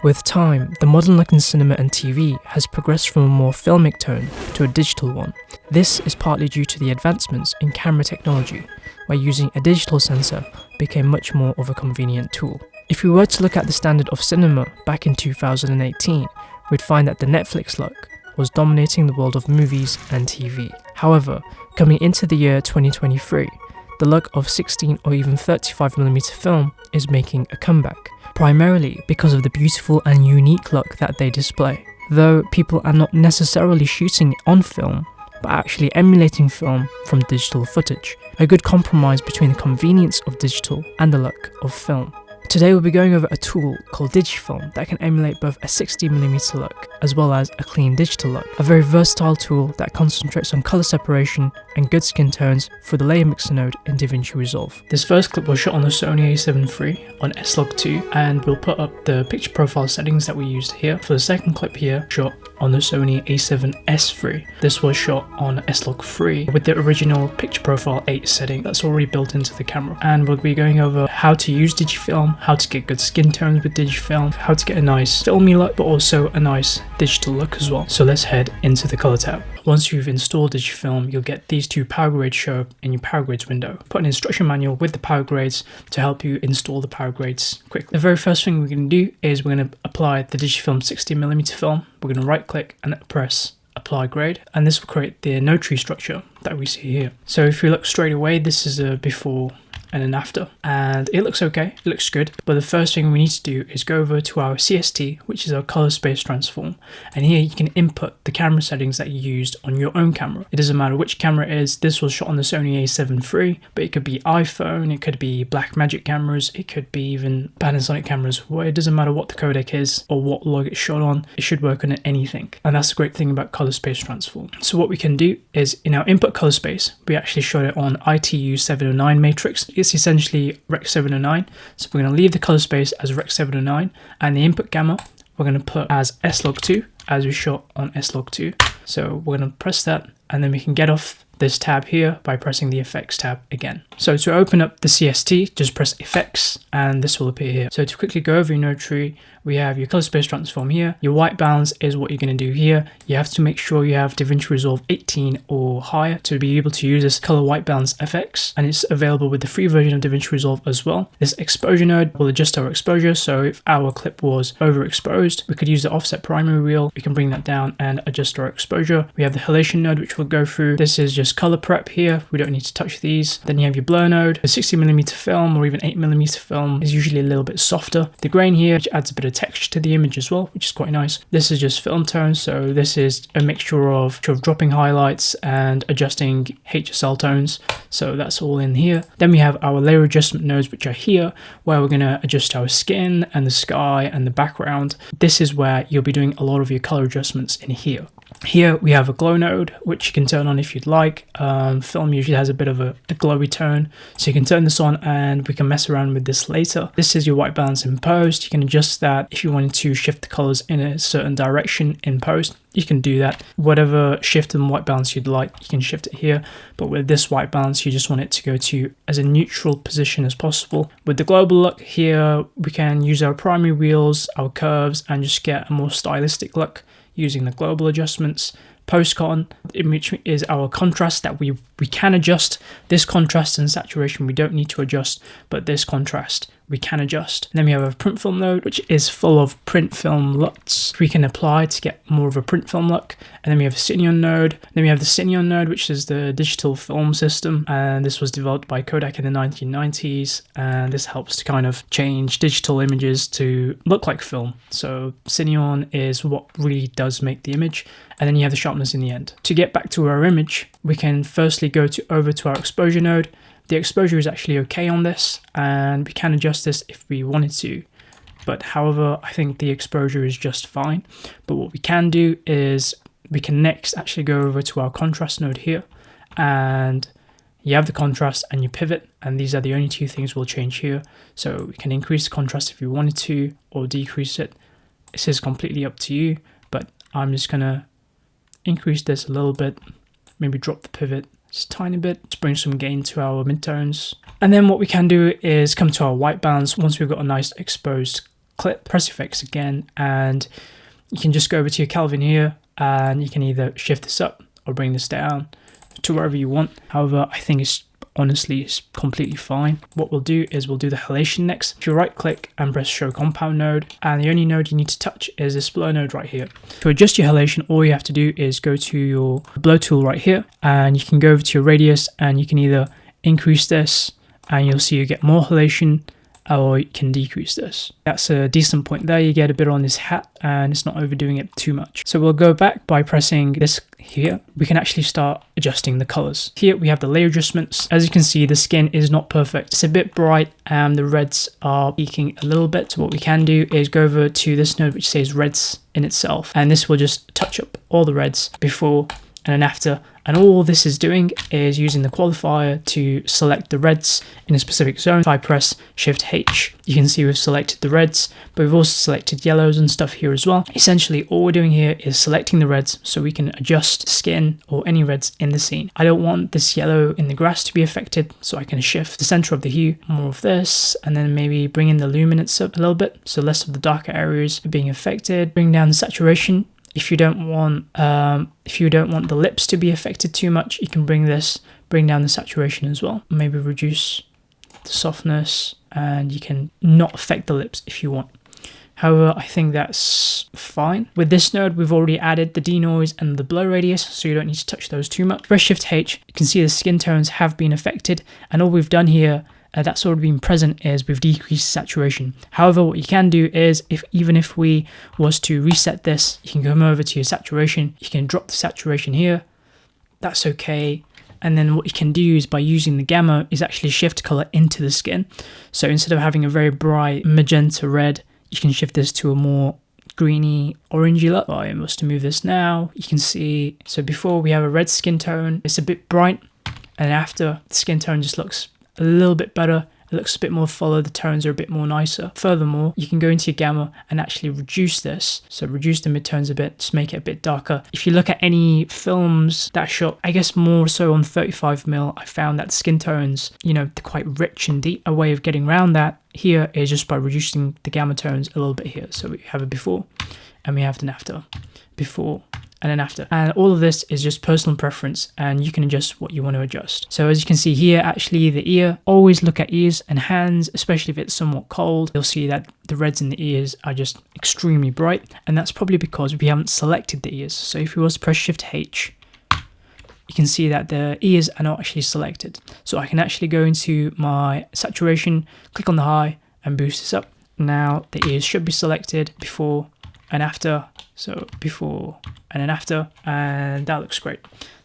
With time, the modern look in cinema and TV has progressed from a more filmic tone to a digital one. This is partly due to the advancements in camera technology, where using a digital sensor became much more of a convenient tool. If we were to look at the standard of cinema back in 2018, we'd find that the Netflix look was dominating the world of movies and TV. However, coming into the year 2023, the look of 16 or even 35mm film is making a comeback, primarily because of the beautiful and unique look that they display. Though people are not necessarily shooting on film, but actually emulating film from digital footage, a good compromise between the convenience of digital and the look of film. Today we'll be going over a tool called Digifilm that can emulate both a 60mm look as well as a clean digital look. A very versatile tool that concentrates on colour separation and good skin tones for the layer mixer node in DaVinci Resolve. This first clip was shot on the Sony a7 III on S-Log2, and we'll put up the picture profile settings that we used here. For the second clip here, shot on the Sony a7S III. This was shot on S-Log3 with the original picture profile 8 setting that's already built into the camera. And we'll be going over how to use Digifilm, how to get good skin tones with Digifilm, how to get a nice filmy look but also a nice digital look as well. So let's head into the color tab. Once you've installed Digifilm, you'll get these two Powergrades show up in your Powergrades window. Put an instruction manual with the Powergrades to help you install the Powergrades quickly. The very first thing we're going to do is we're going to apply the Digifilm 60mm film. We're going to right click and press apply grade, and this will create the node tree structure that we see here. So if you look straight away, this is a before and an after, and it looks okay, it looks good. But the first thing we need to do is go over to our CST, which is our color space transform, and here you can input the camera settings that you used on your own camera. It doesn't matter which camera it is. This was shot on the Sony a7 III, but it could be iPhone, it could be Blackmagic cameras, it could be even Panasonic cameras. Well, it doesn't matter what the codec is or what log it's shot on, it should work on anything. And that's the great thing about color space transform. So what we can do is in our input color space, we actually shot it on ITU 709 matrix. It's essentially Rec 709, so we're going to leave the color space as Rec 709, and the input gamma we're going to put as S-Log2 as we shot on S-Log2. So we're going to press that, and then we can get off this tab here by pressing the effects tab again. So to open up the CST, just press effects and this will appear here. So to quickly go over your node tree, we have your color space transform here. Your white balance is what you're going to do here. You have to make sure you have DaVinci Resolve 18 or higher to be able to use this color white balance FX, and it's available with the free version of DaVinci Resolve as well. This exposure node will adjust our exposure, so if our clip was overexposed, we could use the offset primary wheel. We can bring that down and adjust our exposure. We have the halation node, which we'll go through. This is just color prep here. We don't need to touch these. Then you have your blur node. The 60mm film or even 8mm film is usually a little bit softer. The grain here, which adds a bit of texture to the image as well, which is quite nice. This is just film tone, so this is a mixture of dropping highlights and adjusting HSL tones, so that's all in here. Then we have our layer adjustment nodes, which are here, where we're going to adjust our skin and the sky and the background. This is where you'll be doing a lot of your color adjustments in here. Here we have a glow node, which you can turn on if you'd like. Film usually has a bit of a glowy tone, so you can turn this on and we can mess around with this later. This is your white balance in post. You can adjust that if you wanted to shift the colors in a certain direction in post. You can do that. Whatever shift and white balance you'd like, you can shift it here. But with this white balance, you just want it to go to as a neutral position as possible. With the global look here, we can use our primary wheels, our curves, and just get a more stylistic look using the global adjustments. Post-con, which is our contrast that we can adjust. This contrast and saturation we don't need to adjust, but this contrast we can adjust. And then we have a print film node, which is full of print film LUTs we can apply to get more of a print film look. And then we have a Cineon node. Then we have the Cineon node, which is the digital film system, and this was developed by Kodak in the 1990s, and this helps to kind of change digital images to look like film. So Cineon is what really does make the image. And then you have the sharpness in the end. To get back to our image, we can firstly go over to our exposure node. The exposure is actually okay on this, and we can adjust this if we wanted to. But however, I think the exposure is just fine. But what we can do is we can next actually go over to our contrast node here, and you have the contrast and you pivot, and these are the only two things we'll change here. So we can increase the contrast if we wanted to, or decrease it. This is completely up to you, but I'm just gonna increase this a little bit, maybe drop the pivot just a tiny bit to bring some gain to our midtones. And then what we can do is come to our white balance. Once we've got a nice exposed clip, press effects again, and you can just go over to your Kelvin here, and you can either shift this up or bring this down to wherever you want. However, I think it's completely fine. What we'll do is we'll do the halation next. If you right click and press show compound node, and the only node you need to touch is this blur node right here. To adjust your halation, all you have to do is go to your blur tool right here, and you can go over to your radius, and you can either increase this and you'll see you get more halation, or you can decrease this. That's a decent point there. You get a bit on this hat and it's not overdoing it too much. So we'll go back by pressing this here. We can actually start adjusting the colors. Here we have the layer adjustments. As you can see, the skin is not perfect. It's a bit bright and the reds are peaking a little bit. So what we can do is go over to this node which says reds in itself, and this will just touch up all the reds before and then after. And all this is doing is using the qualifier to select the reds in a specific zone. If I press Shift H, you can see we've selected the reds, but we've also selected yellows and stuff here as well. Essentially, all we're doing here is selecting the reds so we can adjust skin or any reds in the scene. I don't want this yellow in the grass to be affected, so I can shift the center of the hue, more of this, and then maybe bring in the luminance up a little bit, so less of the darker areas being affected. Bring down the saturation. If you don't want the lips to be affected too much, you can bring down the saturation as well. Maybe reduce the softness, and you can not affect the lips if you want. However, I think that's fine. With this node, we've already added the denoise and the blur radius, so you don't need to touch those too much. Press Shift H, you can see the skin tones have been affected, and all we've done here that's already been present is we've decreased saturation. However, what you can do is even if we was to reset this, you can come over to your saturation, you can drop the saturation here, that's okay. And then what you can do is by using the gamma is actually shift color into the skin. So instead of having a very bright magenta red, you can shift this to a more greeny orangey look. I must move this now. You can see, so before we have a red skin tone, it's a bit bright, and after the skin tone just looks a little bit better. It looks a bit more fuller, the tones are a bit more nicer. Furthermore, you can go into your gamma and actually reduce this. So reduce the midtones a bit, just make it a bit darker. If you look at any films that shot, I guess more so on 35mm, I found that skin tones, they're quite rich and deep. A way of getting around that here is just by reducing the gamma tones a little bit here. So we have a before and we have an after. Before and then after, and all of this is just personal preference, and you can adjust what you want to adjust. So as you can see here, actually the ear, always look at ears and hands, especially if it's somewhat cold. You'll see that the reds in the ears are just extremely bright, and that's probably because we haven't selected the ears. So if we was to press Shift H, you can see that the ears are not actually selected. So I can actually go into my saturation, click on the high and boost this up. Now the ears should be selected before and after, so before and then after, and that looks great.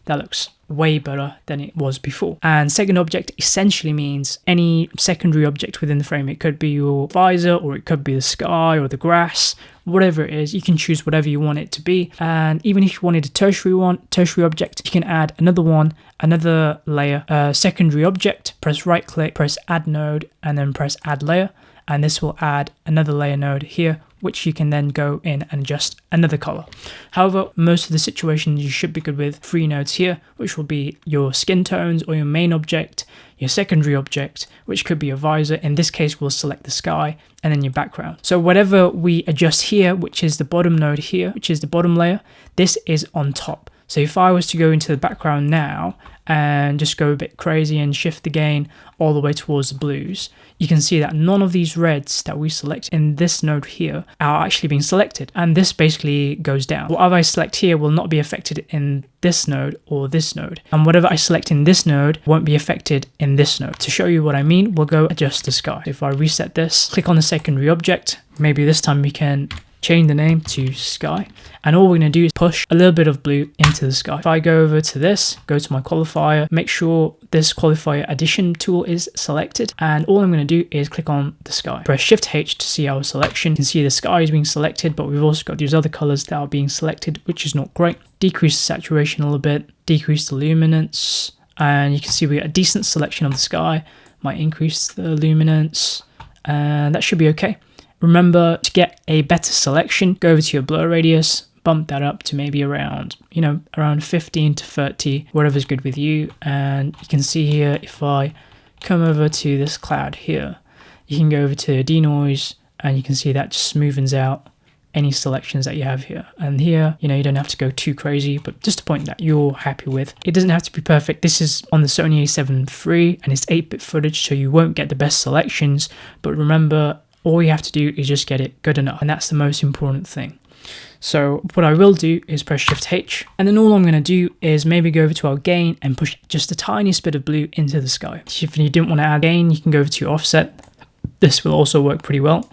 That looks way better than it was before. And second object essentially means any secondary object within the frame. It could be your visor, or it could be the sky or the grass, whatever it is. You can choose whatever you want it to be. And even if you wanted a tertiary object, you can add another layer, secondary object, press right click, press add node, and then press add layer. And this will add another layer node here, which you can then go in and adjust another color. However, most of the situations you should be good with 3 nodes here, which will be your skin tones or your main object, your secondary object, which could be a visor. In this case, we'll select the sky, and then your background. So whatever we adjust here, which is the bottom node here, which is the bottom layer, this is on top. So if I was to go into the background now and just go a bit crazy and shift the gain all the way towards the blues, you can see that none of these reds that we select in this node here are actually being selected. And this basically goes down. Whatever I select here will not be affected in this node or this node. And whatever I select in this node won't be affected in this node. To show you what I mean, we'll go adjust the sky. If I reset this, click on the secondary object, maybe this time we can change the name to sky, and all we're going to do is push a little bit of blue into the sky. If I go over to this, go to my qualifier, make sure this qualifier addition tool is selected, and all I'm going to do is click on the sky. Press Shift H to see our selection. You can see the sky is being selected, but we've also got these other colors that are being selected, which is not great. Decrease the saturation a little bit, decrease the luminance, and you can see we get a decent selection of the sky. Might increase the luminance, and that should be okay. Remember, to get a better selection, go over to your blur radius, bump that up to maybe around 15 to 30, whatever's good with you. And you can see here, if I come over to this cloud here, you can go over to denoise and you can see that just smoothens out any selections that you have here. And here, you know, you don't have to go too crazy, but just a point that you're happy with. It doesn't have to be perfect. This is on the Sony a7 III and it's 8-bit footage, so you won't get the best selections, but remember, all you have to do is just get it good enough, and that's the most important thing. So what I will do is press Shift H, and then all I'm going to do is maybe go over to our gain and push just the tiniest bit of blue into the sky. If you didn't want to add gain, you can go over to your offset. This will also work pretty well.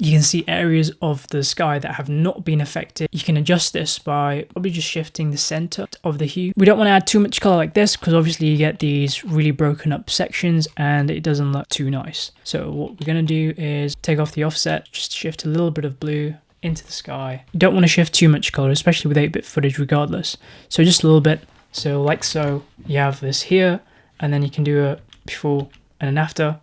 You can see areas of the sky that have not been affected. You can adjust this by probably just shifting the center of the hue. We don't want to add too much color like this because obviously you get these really broken up sections and it doesn't look too nice. So what we're going to do is take off the offset, just shift a little bit of blue into the sky. You don't want to shift too much color, especially with 8-bit footage regardless. So just a little bit. So like so, you have this here, and then you can do a before and an after.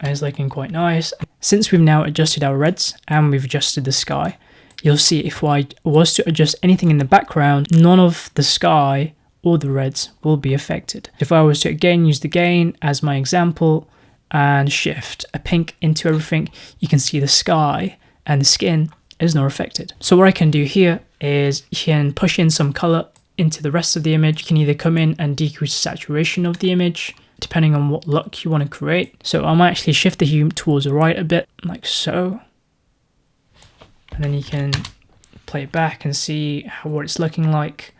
And it's looking quite nice. Since we've now adjusted our reds and we've adjusted the sky, you'll see if I was to adjust anything in the background, none of the sky or the reds will be affected. If I was to again use the gain as my example and shift a pink into everything, you can see the sky and the skin is not affected. So what I can do here is you can push in some color into the rest of the image. You can either come in and decrease the saturation of the image, depending on what look you want to create. So I might actually shift the hue towards the right a bit, like so. And then you can play it back and see what it's looking like.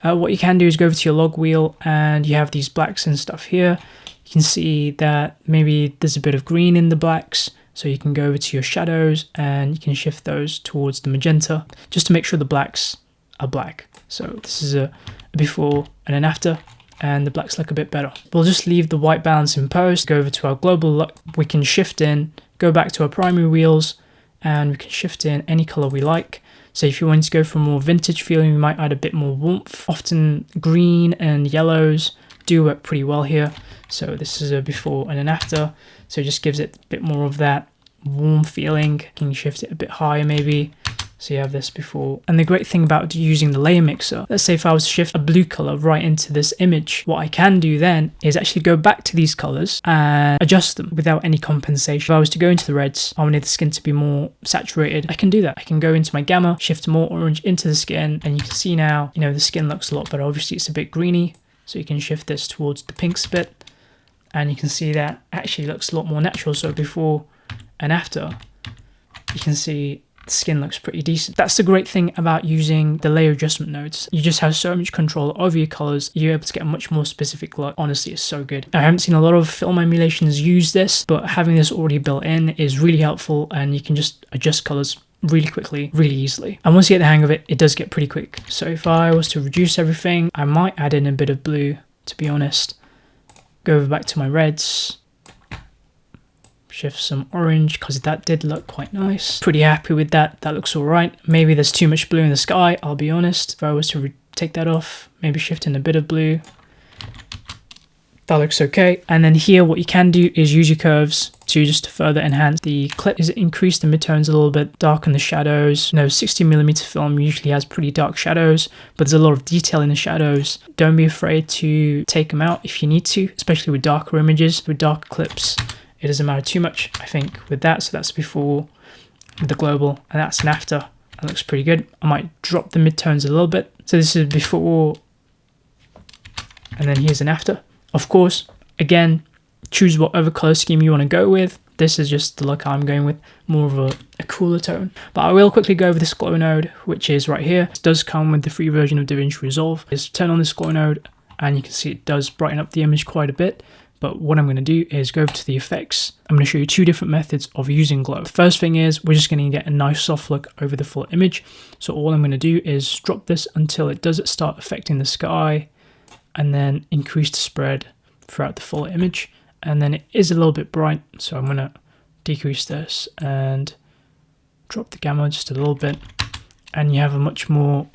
What you can do is go over to your log wheel and you have these blacks and stuff here. You can see that maybe there's a bit of green in the blacks. So you can go over to your shadows and you can shift those towards the magenta just to make sure the blacks are black. So this is a before and an after, and the blacks look a bit better. We'll just leave the white balance in post, go over to our global look. We can shift in, go back to our primary wheels, and we can shift in any color we like. So if you want to go for a more vintage feeling, we might add a bit more warmth. Often green and yellows do work pretty well here. So this is a before and an after. So it just gives it a bit more of that warm feeling. You can shift it a bit higher maybe. So you have this before. And the great thing about using the layer mixer, let's say if I was to shift a blue color right into this image, what I can do then is actually go back to these colors and adjust them without any compensation. If I was to go into the reds, I wanted the skin to be more saturated, I can do that. I can go into my gamma, shift more orange into the skin, and you can see now, you know, the skin looks a lot better. Obviously it's a bit greeny, so you can shift this towards the pinks bit, and you can see that actually looks a lot more natural. So before and after, you can see the skin looks pretty decent. That's the great thing about using the layer adjustment nodes. You just have so much control over your colors. You're able to get a much more specific look. Honestly, it's so good. I haven't seen a lot of film emulations use this, but having this already built in is really helpful, and you can just adjust colors really quickly, really easily. And once you get the hang of it, it does get pretty quick. So if I was to reduce everything, I might add in a bit of blue, to be honest. Go over back to my reds. Shift some orange because that did look quite nice. Pretty happy with that. That looks all right. Maybe there's too much blue in the sky, I'll be honest. If I was to take that off, maybe shift in a bit of blue. That looks okay. And then here, what you can do is use your curves to further enhance the clip. Is increase the midtones a little bit, darken the shadows. You know, 60mm film usually has pretty dark shadows, but there's a lot of detail in the shadows. Don't be afraid to take them out if you need to, especially with darker images, with darker clips. It doesn't matter too much, I think, with that. So that's before with the global, and that's an after. That looks pretty good. I might drop the midtones a little bit. So this is before, and then here's an after. Of course, again, choose whatever color scheme you want to go with. This is just the look I'm going with, more of a cooler tone. But I will quickly go over this glow node, which is right here. It does come with the free version of DaVinci Resolve. Just turn on this glow node, and you can see it does brighten up the image quite a bit. But what I'm going to do is go over to the effects. I'm going to show you two different methods of using glow. The first thing is we're just going to get a nice soft look over the full image. So all I'm going to do is drop this until it does start affecting the sky, and then increase the spread throughout the full image. And then it is a little bit bright, so I'm going to decrease this and drop the gamma just a little bit, and you have a much more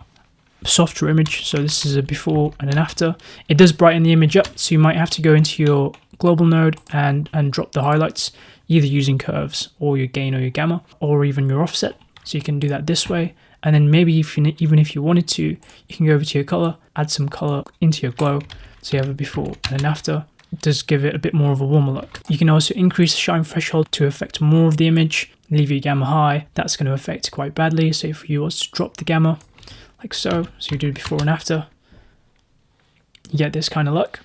softer image. So this is a before and an after. It does brighten the image up, so you might have to go into your global node and drop the highlights, either using curves or your gain or your gamma, or even your offset. So you can do that this way, and then maybe even if you wanted to, you can go over to your color, add some color into your glow, so you have a before and an after, does give it a bit more of a warmer look. You can also increase the shine threshold to affect more of the image. Leave your gamma high, that's going to affect it quite badly. So if you was to drop the gamma, like so you do before and after, you get this kind of look.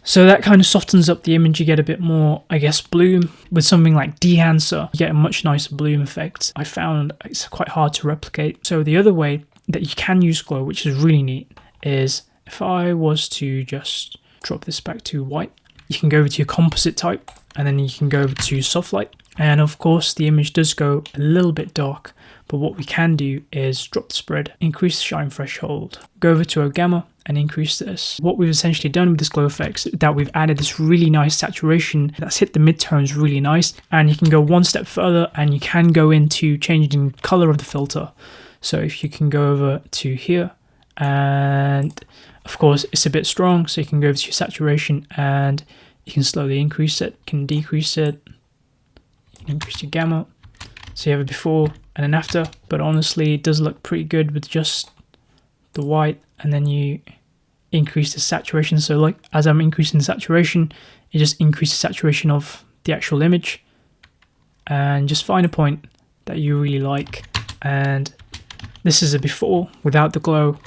So that kind of softens up the image, you get a bit more, I guess, bloom. With something like Dehancer, you get a much nicer bloom effect. I found it's quite hard to replicate. So the other way that you can use glow, which is really neat, is if I was to just drop this back to white, you can go over to your composite type, and then you can go over to soft light. And of course the image does go a little bit dark, but what we can do is drop the spread, increase the shine threshold, go over to our gamma and increase this. What we've essentially done with this glow effects is that we've added this really nice saturation that's hit the midtones really nice, and you can go one step further and you can go into changing the color of the filter. So if you can go over to here, and of course it's a bit strong, so you can go over to your saturation and you can slowly increase it, you can decrease it, you can increase your gamma. So you have a before and an after, but honestly it does look pretty good with just the white, and then you increase the saturation. So like as I'm increasing the saturation, it just increases the saturation of the actual image, and just find a point that you really like. And this is a before without the glow,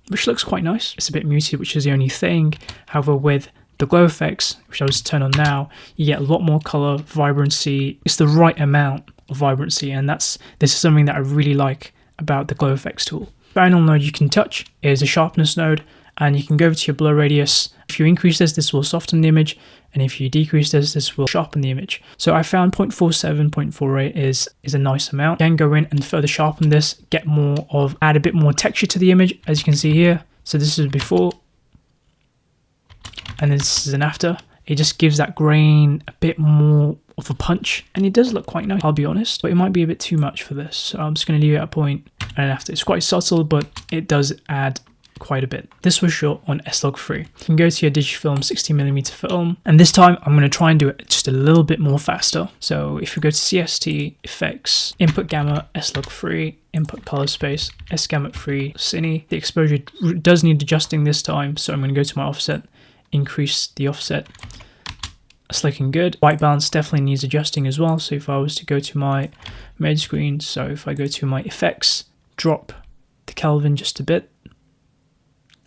which looks quite nice. It's a bit muted, which is the only thing. However, with the glow effects, which I was turn on now, you get a lot more color, vibrancy. It's the right amount of vibrancy, and this is something that I really like about the glow effects tool. Final node you can touch is a sharpness node, and you can go over to your blur radius. If you increase this will soften the image, and if you decrease this will sharpen the image. So I found 0.47, 0.48 is a nice amount. You can go in and further sharpen this, add a bit more texture to the image, as you can see here. So this is before, and this is an after. It just gives that grain a bit more of a punch, and it does look quite nice, I'll be honest, but it might be a bit too much for this. So I'm just going to leave it at a point and an after. It's quite subtle, but it does add quite a bit. This was shot on S-Log3. You can go to your Digifilm 60mm film, and this time I'm going to try and do it just a little bit more faster. So if you go to CST, Effects, Input Gamma, S-Log3, Input Color Space, S-Gamma 3, Cine. The exposure does need adjusting this time, so I'm going to go to my offset, increase the offset. That's looking good. White balance definitely needs adjusting as well. So if I was to go to my mode screen, so if I go to my effects, drop the Kelvin just a bit,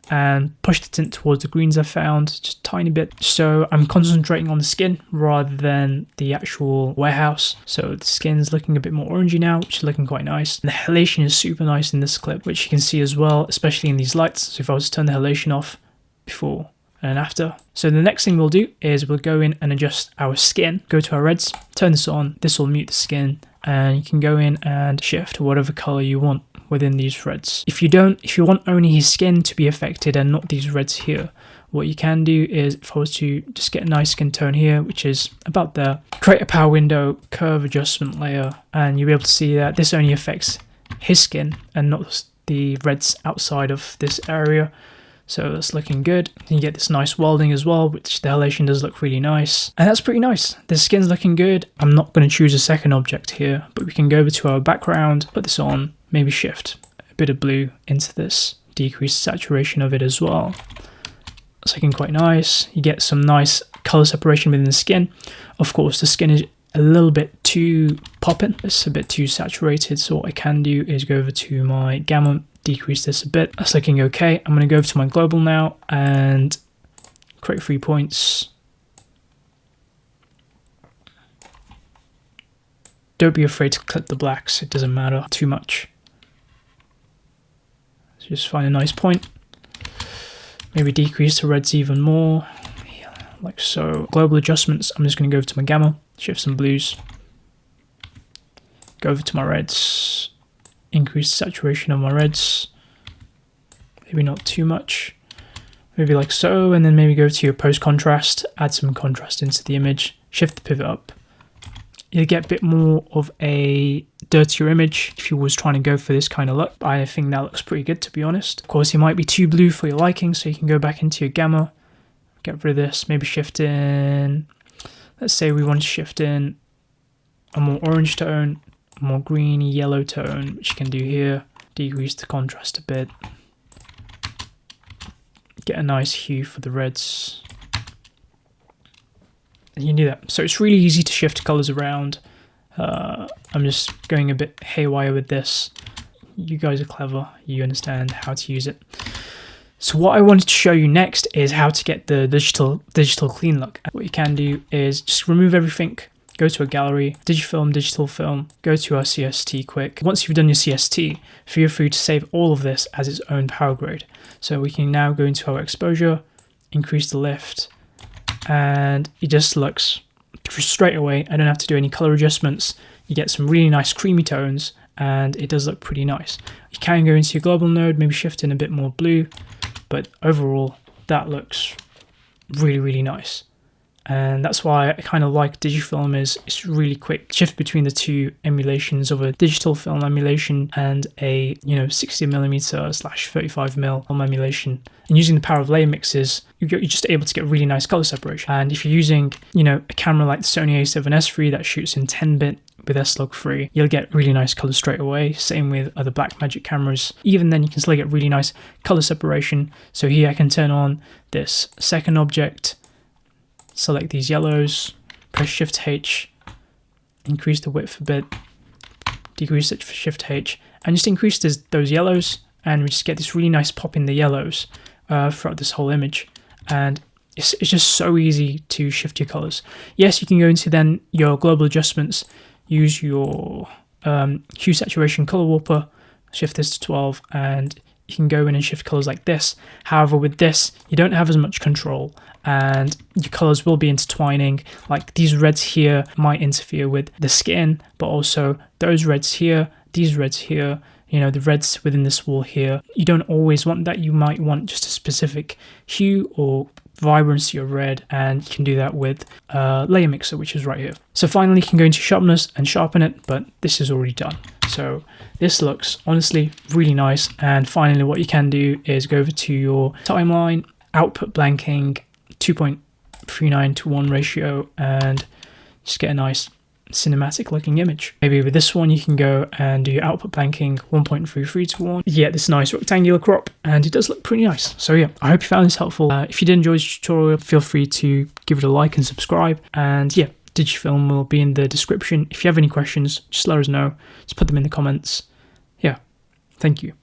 and push the tint towards the greens I found, just a tiny bit. So I'm concentrating on the skin rather than the actual warehouse. So the skin's looking a bit more orangey now, which is looking quite nice. And the halation is super nice in this clip, which you can see as well, especially in these lights. So if I was to turn the halation off before and after. So the next thing we'll do is we'll go in and adjust our skin, go to our reds, turn this on, this will mute the skin, and you can go in and shift to whatever color you want within these reds. If you want only his skin to be affected and not these reds here, what you can do is, if I was to just get a nice skin tone here, which is about there, create a power window, curve adjustment layer, and you'll be able to see that this only affects his skin and not the reds outside of this area. So that's looking good. You get this nice welding as well, which the halation does look really nice. And that's pretty nice. The skin's looking good. I'm not going to choose a second object here, but we can go over to our background, put this on, maybe shift a bit of blue into this, decrease the saturation of it as well. It's looking quite nice. You get some nice color separation within the skin. Of course, the skin is a little bit too popping. It's a bit too saturated. So what I can do is go over to my gamma, decrease this a bit. That's looking okay. I'm going to go over to my global now and create 3 points. Don't be afraid to clip the blacks. It doesn't matter too much. So just find a nice point. Maybe decrease the reds even more, like so. Global adjustments, I'm just going to go over to my gamma, shift some blues, go over to my reds, increase the saturation of my reds, maybe not too much, maybe like so, and then maybe go to your post contrast, add some contrast into the image, shift the pivot up. You get a bit more of a dirtier image if you was trying to go for this kind of look. I think that looks pretty good, to be honest. Of course, it might be too blue for your liking, so you can go back into your gamma, get rid of this, maybe shift in, let's say we want to shift in a more orange tone, a more greeny yellow tone, which you can do here, decrease the contrast a bit, get a nice hue for the reds. And you can do that. So it's really easy to shift colors around. I'm just going a bit haywire with this. You guys are clever. You understand how to use it. So what I wanted to show you next is how to get the digital clean look. What you can do is just remove everything, go to a gallery, Digifilm, digital film, go to our CST quick. Once you've done your CST, feel free to save all of this as its own power grade. So we can now go into our exposure, increase the lift, and it just looks straight away. I don't have to do any color adjustments. You get some really nice creamy tones, and it does look pretty nice. You can go into your global node, maybe shift in a bit more blue, but overall that looks really, really nice. And that's why I kind of like Digifilm. Is it's really quick shift between the two emulations of a digital film emulation and a 60mm/35mm film emulation. And using the power of layer mixes, you're just able to get really nice color separation. And if you're using a camera like the Sony A7S III that shoots in 10-bit with S-Log3, you'll get really nice colors straight away. Same with other Blackmagic cameras. Even then, you can still get really nice color separation. So here I can turn on this second object, select these yellows, press Shift H, increase the width a bit, decrease it for Shift H, and just increase those yellows, and we just get this really nice pop in the yellows throughout this whole image. And it's just so easy to shift your colors. Yes, you can go into then your global adjustments, use your hue saturation color warper, shift this to 12, and you can go in and shift colors like this. However, with this, you don't have as much control, and your colors will be intertwining. Like these reds here might interfere with the skin, but also those reds here, these reds here, the reds within this wall here. You don't always want that. You might want just a specific hue or vibrancy of red, and you can do that with layer mixer, which is right here. So finally, you can go into sharpness and sharpen it, but this is already done. So this looks honestly really nice. And finally, what you can do is go over to your timeline, output blanking 2.39:1 ratio, and just get a nice cinematic looking image. Maybe with this one you can go and do your output blanking 1.33:1. You get this nice rectangular crop, and it does look pretty nice. So yeah, I hope you found this helpful. If you did enjoy this tutorial, feel free to give it a like and subscribe. And yeah, Digifilm will be in the description. If you have any questions, just let us know. Just put them in the comments. Yeah, thank you.